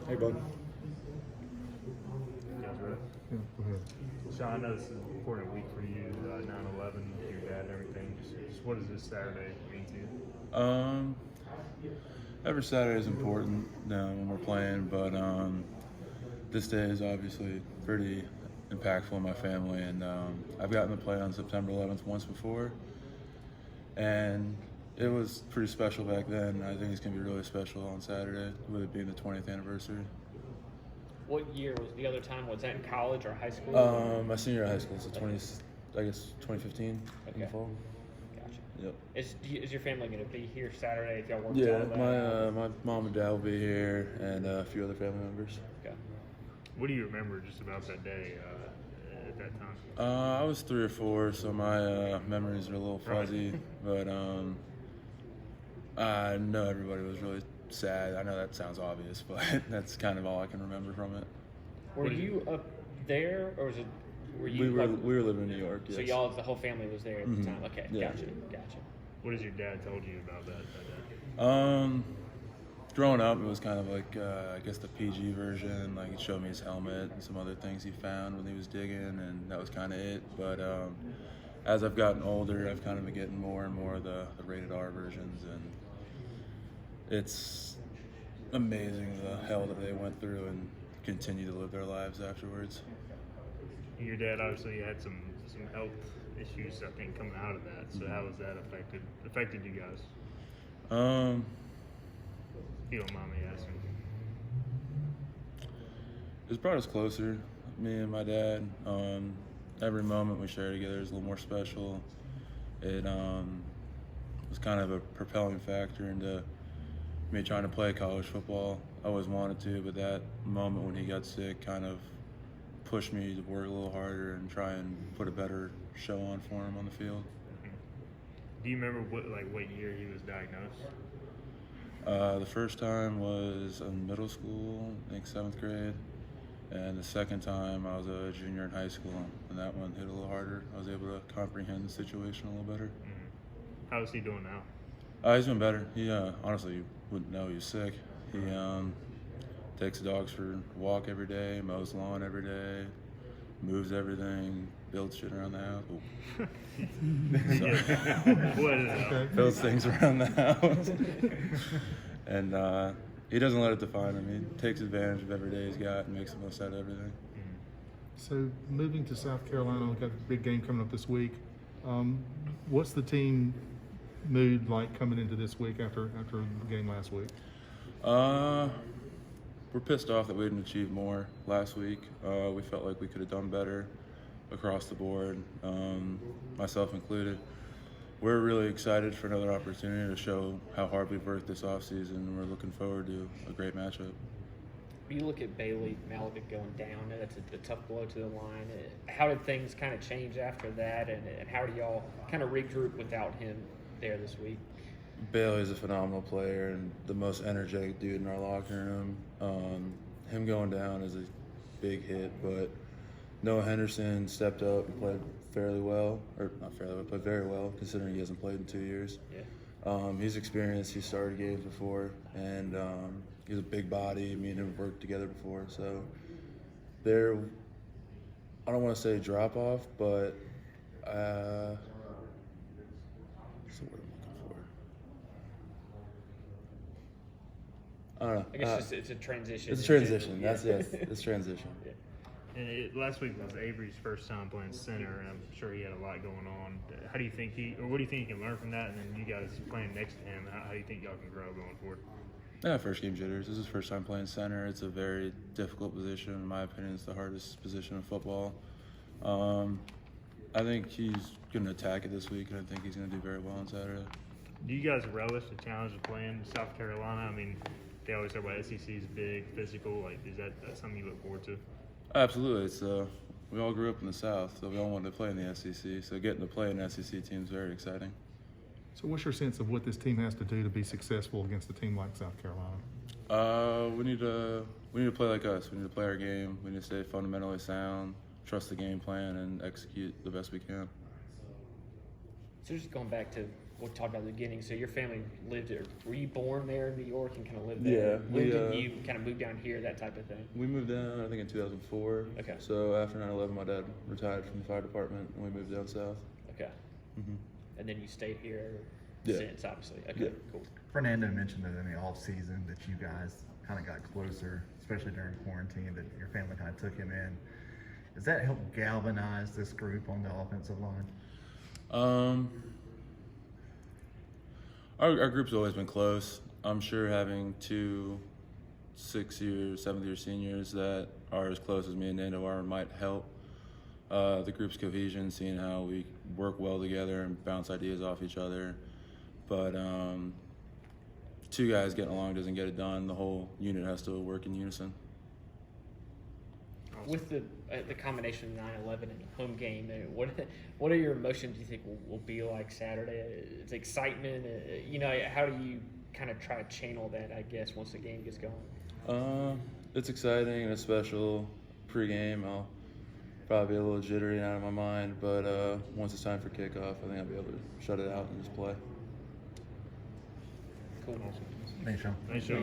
Hey, bud. You guys ready? Yeah, go ahead. Sean, I know this is an important week for you, 9/11, your dad and everything. Just what does this Saturday mean to you? Every Saturday is important when we're playing, but this day is obviously pretty impactful in my family, and I've gotten to play on September 11th once before, and it was pretty special back then. I think it's going to be really special on Saturday, with it being the 20th anniversary. What year was the other time? Was that in college or high school? My senior year of high school, so 2015 in the Okay. fall. Gotcha. Yep. Is your family going to be here Saturday if y'all work Yeah, all of that? my mom and dad will be here, and a few other family members. Okay. What do you remember just about that day at that time? I was 3 or 4, so my memories are a little fuzzy, but I know everybody was really sad. I know that sounds obvious, but that's kind of all I can remember from it. Were you up there, or was it? Were you? We were living in New York. So Yes. y'all, the whole family was there at the time. Okay, Yeah. gotcha. What has your dad told you about that day? Growing up, it was kind of like I guess the PG version. Like he showed me his helmet and some other things he found when he was digging, and that was kind of it. But as I've gotten older, I've kind of been getting more and more of the rated R versions, and it's amazing the hell that they went through and continue to live their lives afterwards. Your dad obviously had some health issues, I think, coming out of that. So how has that affected you guys? If you don't mind me asking. It's brought us closer, me and my dad. Every moment we share together is a little more special. It was kind of a propelling factor into me trying to play college football. I always wanted to, but that moment when he got sick kind of pushed me to work a little harder and try and put a better show on for him on the field. Do you remember what year he was diagnosed? The first time was in middle school, I think 7th grade. And the second time I was a junior in high school, and that one hit a little harder. I was able to comprehend the situation a little better. How is he doing now? He's been better. He honestly, you wouldn't know he was sick. He takes the dogs for a walk every day, mows the lawn every day, moves everything, builds shit around the house. Builds things around the house. And he doesn't let it define him. He takes advantage of every day he's got and makes the most out of everything. So moving to South Carolina, we've got a big game coming up this week. What's the team mood like coming into this week after the game last week? We're pissed off that we didn't achieve more last week. We felt like we could have done better across the board, myself included. We're really excited for another opportunity to show how hard we've worked this offseason. We're looking forward to a great matchup. You look at Bailey Malavik going down. That's a tough blow to the line. How did things kind of change after that, and how do y'all kind of regroup without him there this week? Bailey's a phenomenal player and the most energetic dude in our locker room. Him going down is a big hit, but Noah Henderson stepped up and played fairly well, or not fairly well, but very well, considering he hasn't played in 2 years. Yeah. He's experienced. He started games before, and he's a big body. Me and him have worked together before, so I don't want to say drop off, but what's the word I'm looking for? I don't know. I guess it's a transition. It's a transition. That's it. It's transition. Yeah. And last week was Avery's first time playing center, and I'm sure he had a lot going on. How do you think what do you think he can learn from that? And then you guys playing next to him, how do you think y'all can grow going forward? Yeah, first game jitters. This is his first time playing center. It's a very difficult position. In my opinion, it's the hardest position in football. I think he's going to attack it this week, and I think he's going to do very well on Saturday. Do you guys relish the challenge of playing South Carolina? I mean, they always say about SEC is big, physical. Like, is that something you look forward to? Absolutely. It's we all grew up in the South, so we all wanted to play in the SEC. So getting to play an SEC team is very exciting. So what's your sense of what this team has to do to be successful against a team like South Carolina? We need to play like us. We need to play our game. We need to stay fundamentally sound, trust the game plan, and execute the best we can. So just going back to we'll talk about the beginning. So your family lived there. Were you born there in New York and kind of lived Yeah, there? we, When did you kind of move down here, that type of thing? We moved down, I think, in 2004. Okay. So after 9/11, my dad retired from the fire department, and we moved down south. Okay. Mm-hmm. And then you stayed here Yeah. since, obviously. Okay, Yeah. cool. Fernando mentioned that in the off season that you guys kind of got closer, especially during quarantine, that your family kind of took him in. Does that help galvanize this group on the offensive line? Our group's always been close. I'm sure having two 6-year, 7th-year seniors that are as close as me and Nando are might help the group's cohesion, seeing how we work well together and bounce ideas off each other. But two guys getting along doesn't get it done. The whole unit has to work in unison. With the combination of 9/11 and home game, what are your emotions? Do you think will be like Saturday? It's excitement. How do you kind of try to channel that? I guess once the game gets going. It's exciting and it's special. Pre-game, I'll probably be a little jittery and out of my mind, but once it's time for kickoff, I think I'll be able to shut it out and just play. Cool. Thanks, Sean. Nice show.